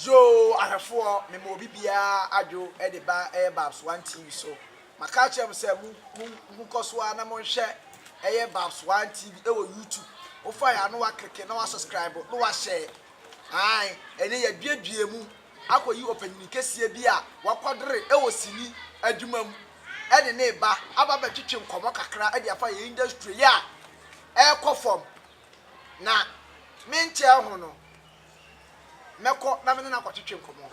Yo, ahafo me mo bibia adwo e de ba Babs 1 TV so. Maka chem se mu koso na mo hwe Babs 1 TV e wo YouTube. Wo fa ya no wa click na wa subscribe no wa share. Ai, ene ya duadue mu akoyi opening kese bi a wakodere e wo sini adwuma mu. E de ne ba aba ba twetwe nkomo kakra e de afa ya industry ya e kofom. Na menche ho no meko na me na kwatwetwe nkomo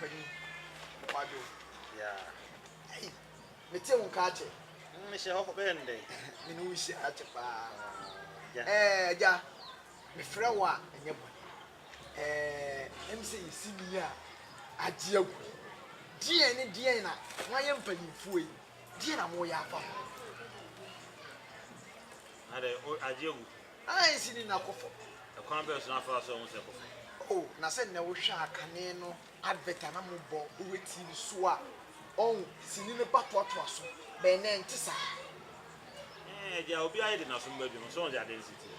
bani kwado ya ai mete won ka ache me she ho ko bende me no wi ache pa ja ja me frɛ wa enye bo em se yisimi a agye agu die na wayɛ mpanimfo yi die na mo ya afa ade agye agu ai sini na kofo akwan be so na fa so won se kofo oh na se na wo hwa akane no advert na mo bo wo TV so a on sini ne papoato aso be na ntisa ja obi ayi de na so mbadu no so on ja density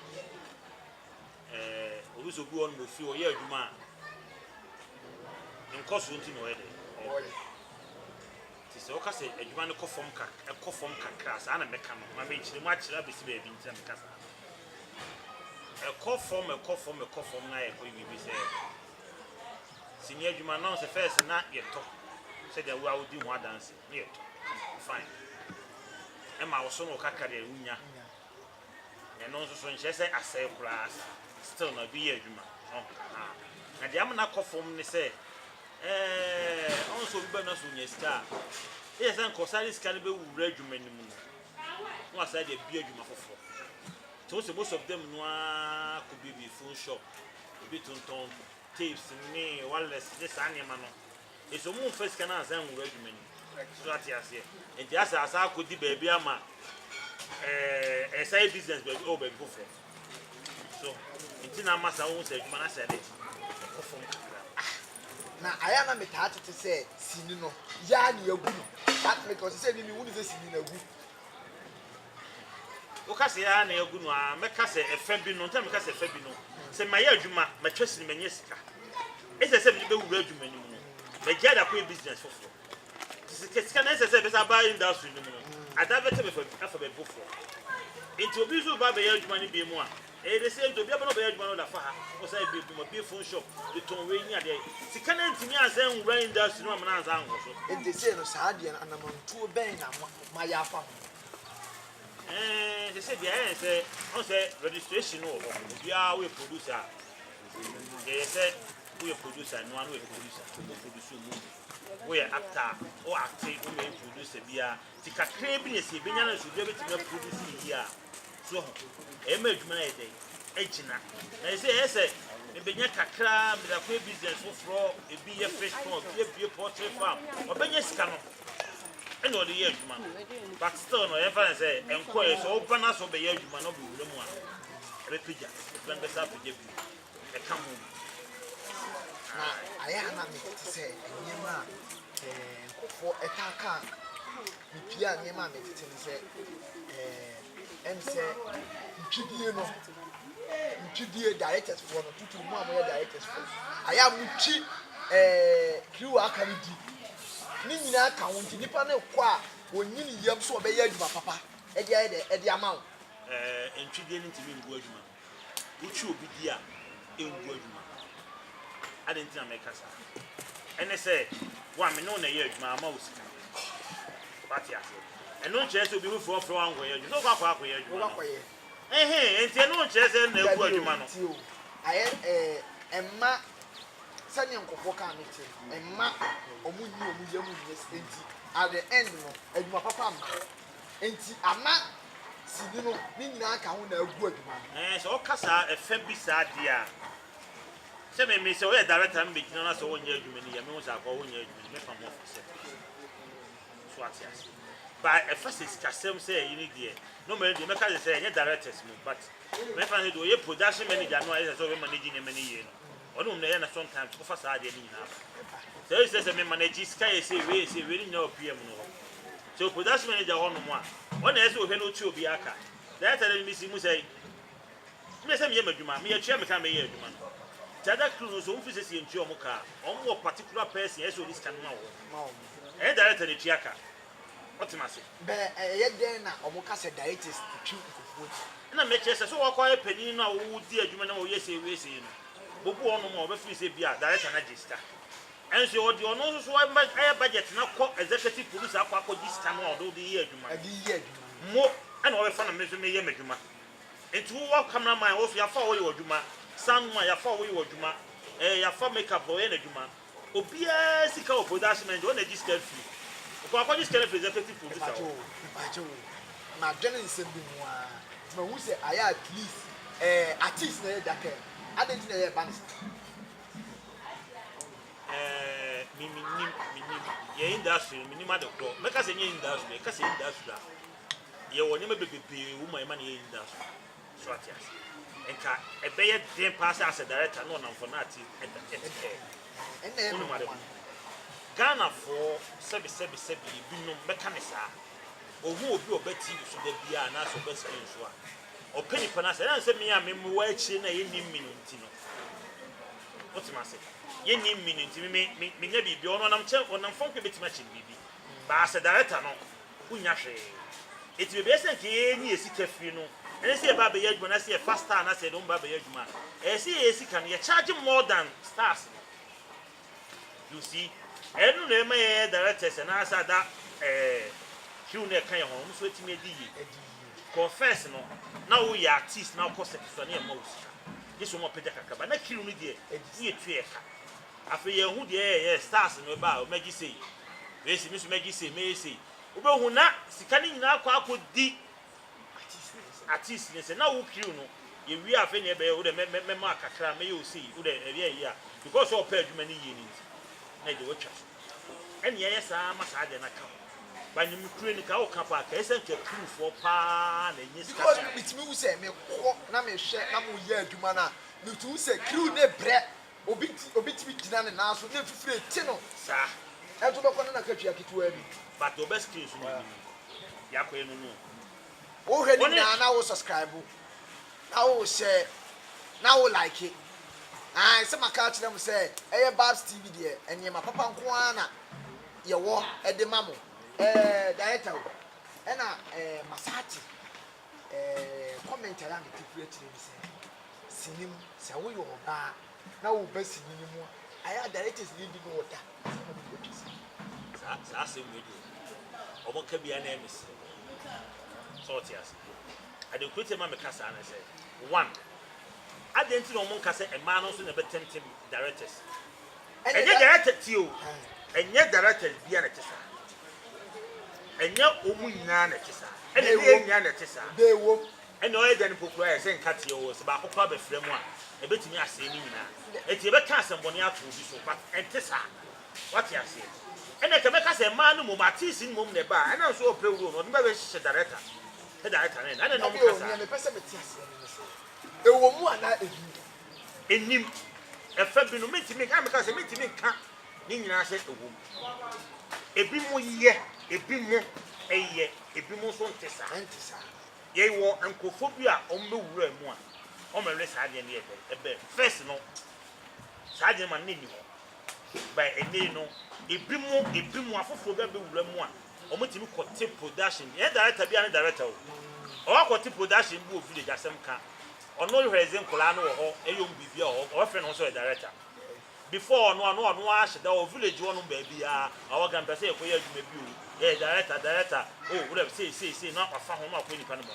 obi so gu on mo fi o ye adwuma nkoso nti no ede ti se o ka se adwuma ne kofom kakra sa na meka no ma me nkyire mu akyira besi ba bi nti na meka sa kofom na ye ko bibi se sini adwuma na se first na ye to se de wa odi ho adanse na ye to fine e ma wo so no kakare unya no so nche se asai class still na bi adwuma na de am na kofom ni se on so bi na so nya star e se nko sare sika ne be wura adwuma ni mu no asai de bi adwuma fofo so se most of them no could be phone shop a bit on tapes ni wireless this animal no it's a move first can answer wura adwuma ni so at here and the asa could di baby ama a side business baby oh baby fofo so intina masa won say adwuma na say it fofo na aya na meta tete say sini no ya na yagu no that because say ni wuni say sini na gu o ka se ya na yagu no a meka se efa bi no ntam meka se efa bi no se maye adwuma matwesi ni menye sika ese se me be wura adwuma ni mu no me gya da ko business fofo sika na ese se be sa buy industry ni mu no adavete be fa be fofo into obi zo ba be ya adwuma ni bi mu a they say to be able to be adwuma no da fa ha o say be bi phone shop the ton we nya de sika na ntimi asan wura industry no amana anza anwo so and they say no saa de na anamantuo ben na ma ya afa they say there say on say registration no obi a we producer they say we producer no one we producer we produce mu we actor or acting we producer bia tika krebi ne se benya na so bia betima produce here so emadwuma na ede ejina na say me benya kakra me da ko business foforo ebi ye fish pond ye poultry farm obenya sika no eno de ye adwuma but still no ye fa say enko ye so obana so be ye adwuma no be wura mu a e be pija plan be sa pija bi e ka mu na aya na me tete say nyema nkofo etaka me pia nyema me tete ni say say ntwidie directors for no tutu mu amoya directors for aya muchi crew akari di ni nyina ka wonti nipa na kɔ a wonyini yam so obeya adwuma papa e de ama wo ntwidie ni ntimi ngu adwuma uchi obi di a engu adwuma ade ntina meka sa ene se wa me no na ye adwuma ama wo sika pati ase eno nche se obi wu fo anwo ye adwuma no kwa akwa ye adwuma wo kwa ye enti eno nche se na egu adwuma no aye emma sani nkofo ka no te emma omunyi omuyamu enti at the end no adwuma papa ama enti ama sidi no ni nyina ka ho na agu adwuma so kasa efa bi sa dia se me se o ye director me gina na so wonya adwuma ni ya me ho sa ko wonya adwuma me fa mo fo se so atias ba efa se sikasem se yi ni die no me dey make say any directors mo but me fa say do ye production manager no I say so we manage ni many year no onu me na sometimes ko fa sa dia ni nyina say me manage sky say we ni na opm no so production manager ono mo a ona say o hwe no tu obi aka that tell me si mu say me say me ye madwuma me ye twa me ka me ye adwuma no tada crew so mfi sese ntua omo ka omo particular person yes only scan na wo no director ne tuaka otimase be ye den na omo ka se directors twi nkofuo na me che so wo kwa panin na wo di adwuma na wo yese wese no bobu ono ma obefi se bia director na register enso wo di ono so wa budget na ko executive producer akwa register na odo di adwuma mo ana wo fa na me so me ye madwuma enti wo cameraman wo so ya fa wo ye adwuma soundman ya fa wo ye adwuma ya fa makeup wo ye adwuma obia sika o production manager wo na register free ko register free executive producer na dwene nsem bi mu a ma hu se aya at least artist na ye dake adenti na ye band ye industry minima de ko meka se nye industry ka se industry ye woni me bebe wo ma ye industry so atias enka ebe ye den pass as a director no na for na ati Ghana for sebi bi no meka ne sa ohu obi obeti so da bia na so be screen so a openi pana se na se me a me wa achi na ye nim minute no otimase ye nim minute me nya bibi ono nam che onam fon ke betima che bibi ba as a director no unya hwe eti be se nke ye ni esika fie no ene se ba be ye adwuma na se faster na se don ba be ye adwuma e se ye esika no ye charge more than stars you see enu na eme ye directors na asa da kiu na kan ye ho so etimi edi yi confess no na wo ya artist na ko sekso na e ma osika yeso mo pede kakaba na kiu no de ye tue ka afi ye hu de ye stars no ba o magi sei we si misu magi sei me sei wo be hu na sika ni nyina akodi artist ne se na wo kiu no ye wi afi ne be wo de me ma kakra me ye o sei wo de e ye ya because o pa adwuma ni ye ni na de watcha eni ye sa ma sa de na ka ba ni mkure ni ka o ka pa ka ese nke proof pa na enye because bitimi wu se me ko na me hwe na mo ye adwuma na me tu se crew ne bre obi tibi gina ne na so na fifire ti no sa e to be ko na ka twa kitu abi but the best case ni ya ko enu no o hwe ni na wo subscribe na wo share na wo like it ah se maka kire mo se eye Babs TV de enye ma papa nko ana ye wo e de mamo director e na Masati comment around the people kire mi se sinim se wo yo ba na wo ba sinim mu aya directors ni bi no wota sa se mo do omo ka bia na emis so tias ade kwete ma me kasa na se one adenti no mon kase e ma no so na betentem directors enye director tio enye directors bia na tesa enye omu nyina na tesa ene ne nyina na tesa dey wo ene o eden pokura e se nkate o se ba kokwa be frem a e betimi ase ni nyina eti e be ka asemboni ato bi so but entesa what you say ene ke me kase ma no mo matisi ni mo ne ba ene so o prewuro no be she director he director ne ene no mo kasa me pese me ti ase e wo mu ana enim efa bi no metimi ka me ka se metimi ka ni nyina se ewo ebi mo ye ebi mo eye ebi mo so ntesa ye wo ankofobia ombe wura mu a o me resa ade ne ebe first no saade man ne ni ho by ene no ebi mo afofo be wura mu a o metimi kote production ye director bia ne director o kote production bi o village asem ka ono hweze nkola no ho eyom bibia o fe no so director before no a sheda o village wono ba bia awaga mpese e koye adwuma bi o eh director oh we say no afa ho no akọ nipa no bo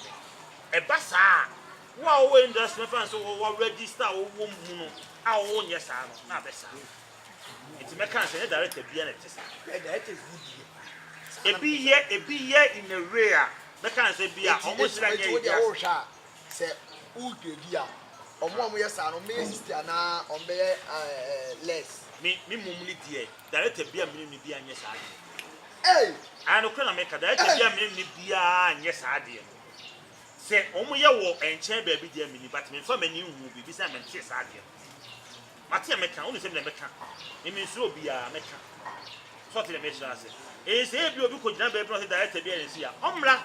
e ba saa wo industry fans wo register wo mu no a wo nye saa no na be saa enti me kan say director bia na tesa director ebi ye in a rare me kan say bia almost like ye say ugedi a omo ye saa no me sister na ombe less me mum ni die director bia me ni bia nye saa eh ano kwana me ka director bia me ni bia nye saa de se omo ye wo enchen ba bi dia me ni but me fa mani hu bi sa me tie saa de mate me ka onu se me ka me so bia me ka so te me sha se se bi obi ko gina ba bi no se director bia ne si a omra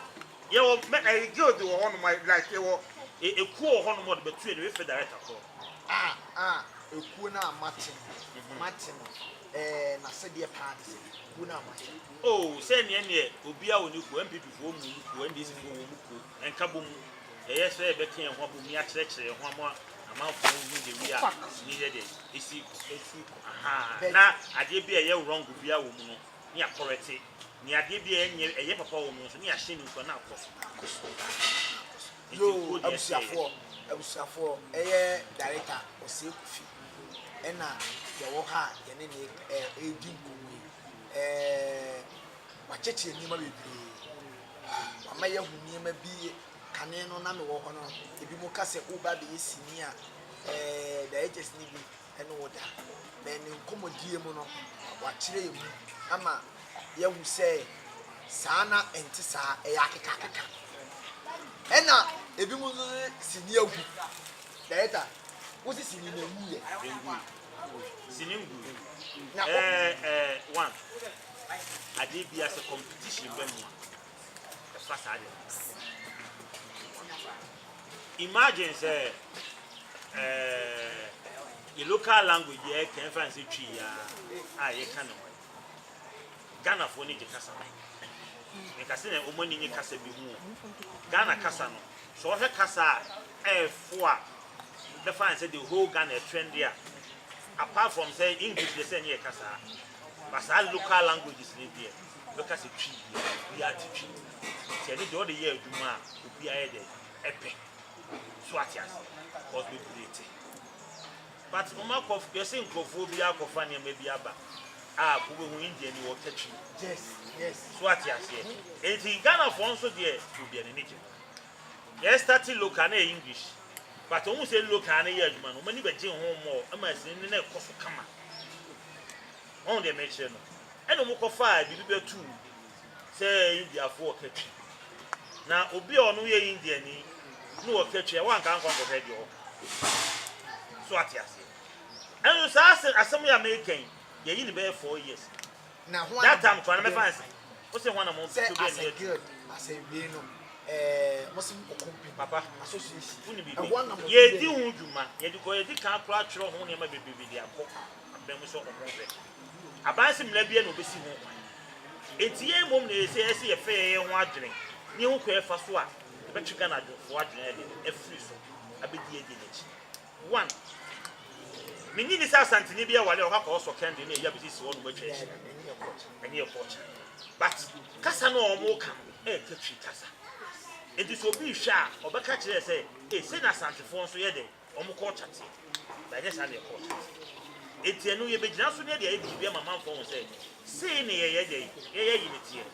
ye wo me guild wo hono my like ye wo ekuo ho no mo de betu e we fe director ko ekuo na amate na sɛdeɛ paa de sɛ ekuo na amate oh sɛ ne obi a woni ko MPP fo mu ko NDC fo mu ko enka bom ɛyɛ sɛ ɛbɛka ɛho abom ya kyerɛkyerɛ ho ama amanfo hu de wi a ni yɛ de esi aha na adeɛ bi ɛyɛ wrong bi a wɔ mu no ne akorɛte ni adeɛ bi ɛyɛ papa wɔ mu no so ne ahyɛ ne nso na akɔso yo abusuafoɔ ɛyɛ director ɔsɛ Kofi ɛna yɛwɔ ha yɛne ne ɛdi nkɔmmɔ yi wakyɛkyɛ nneɛma bebree wama yɛhu nneɛma bi kane no na mewɔ hɔ no ebi mu ka sɛ woba bɛyɛ sini a directors ne bi ɛne wo da na ne nkɔmmɔdie mu no wakyerɛ yɛ mu ama yɛhu sɛ saa na ɛnte saa ɛyɛ akekakeka ɛna ebi mu nso sini agu director wosi sini na emu yɛ sini ngu one ade bi as a competition bɛ mu a ɛfa saa de imagine sɛ the local language yɛ kɛn fa nse twi ya a yɛ ka no Ghana fo ne gye kasa ne kasa na ɔmo ni nye kasa bi mu Ghana kasa no so ɔhwɛ kasa ɛfo a the fans said the whole Ghana trend there. Apart from say English, they say near kasa, but all local languages in there. Look at the tree, we are the tree. See, the other year, Juma, we be ahead epic. Swatias, was be great. But Omakov, you're saying Kophobia, Kofania, maybe Abba. Who Indian, you will catch you. Yes. Swatias, yes. And in Ghana, for also there to be an Egypt. Yes, starting local English. But almost a look at a year, man. Many be home more. I must in the cost of come on the mention. And no more fire, be two. Say India for catch. Now, Obi or no Indian, no catch. One can't conquer radio. So what you say? And you say, as some are making, you're in the bed 4 years. Now, that time, trying to find. What's the one among say, I say, good. I say, you know. Muslim Okumpi Papa Association. Ye di hu dwuma ye di ko ye di kan kra twero ho ne ma bebebe di akọ abem so ko ho abansi mla bia no besi ho etie mom na ese ese ye fe ye ho adwene ni hu ko e fa so a e be twika na adwo fo adwene e free so abedi e di nechi one minni ni sa santini bia wale o ka ko so kende na ya besi si wo no ba twa enye e kocha but kasa no o mo ka e tetwi kasa it is obi sha obeka kire say say na santifo so ye de omo ko chate ba je sa na ko chate etienu ye begina so ne de e bi ma manfo ho say ne ye de ye yi ne tie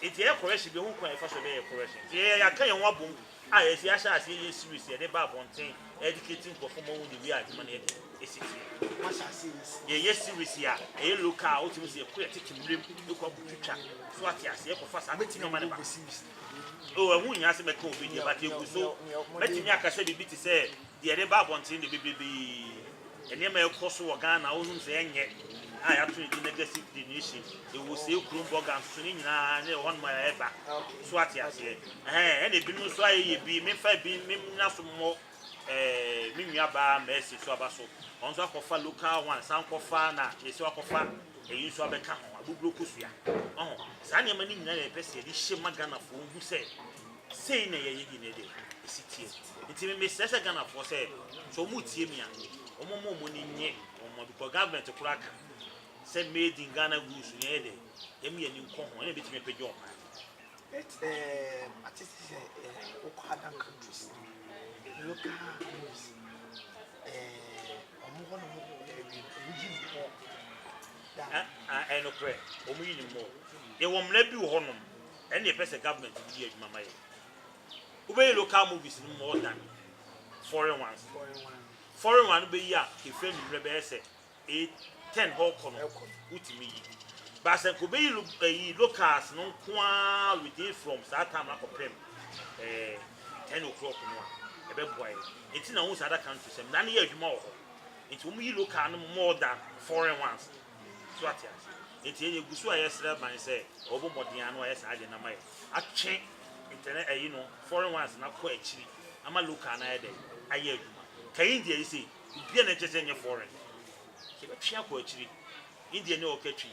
etie correction bi hu kwan fa so be ye correction ye ya kan ye ho abom a ye si asha ase ye series ye de ba bonten educating for mo hu de wi a ma na ye esitie Masha series ye series ya e local ultimate se ko ye tete mrem e ko abutwa so ate ase e ko fa sa betimi ma ne ba series. Oh, I wouldn't ask me to be here, but you so let me say the bit say the other babontin the baby and you may cost or Ghana, who's saying yet. I have to negative the nation. It will say Kronborg and swinging on my ever. Swati, I say, and it been so I be me five being nothing more. Mimiaba, Messi, Swabaso. On top of a local one, San Cofana, a swap of fun, a use of a camera, a Bublucusia. Oh, Sanya Mani, a person, this Shemagana for who said, say, nay, in a day, a city. It's even Miss Sessagana for say, so Mutimia, or more money, or more government to crack. Said made in Ghana goose, near day, Emi and you come on a bit of a job. It's Okadan countries. Local news. I know pray, or meaning more. They won't let you honor, and the person government to be my mind. Obey local movies more than foreign ones. Foreign one be ya, he framed rebels 8-10 whole corner, with me. But I could be locals no qual within from Satam Prem 10 o'clock. A bad boy. It's in other countries, and 9 years more. It will be local more than foreign ones. Swatias. It's a Gusua yesterday, I say, over Modiano, as I didn't know. I change internet, foreign ones not quite cheap. I'm a look on a day. I hear you. Can you see? bia na kyese nye foreign ke be twa ko akiri India ne okatwi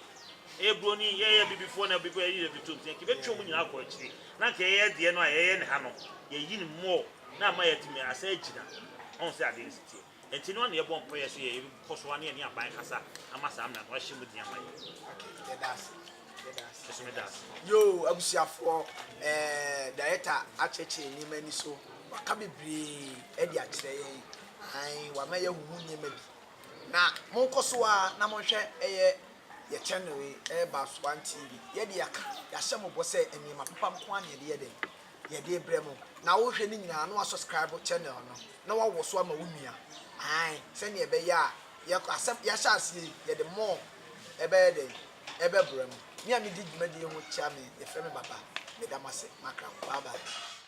ebroni ye bibifo na bibo ye bitum ke be twa mu nyina ko akiri na ke ye de no ye ne ha no ye yi ne mo na ma yetimi asa agina on se ade nsitie enti no na ye bon poye se ye koso ane ne aban kasa amasa amna no hye mu dia mai okay that's yo abusiafo director acheche ni mani so waka bebre e di akire yen ai wa ma ye huhu ni ma bi na monkoso a na monhwe ye channel we Babs 1 TV ye di aka ya hye mo bo se eni ma papa mko ane ye de ye de bremo na wo hwe ni nyina no subscribe channel no na wa wo so ama wo nua ai se ne be ya ye asem ya sha asie ye de more ebe de ebe bremo ni ami di dwumadi ho chia me ye fe me baba me damase makram bye bye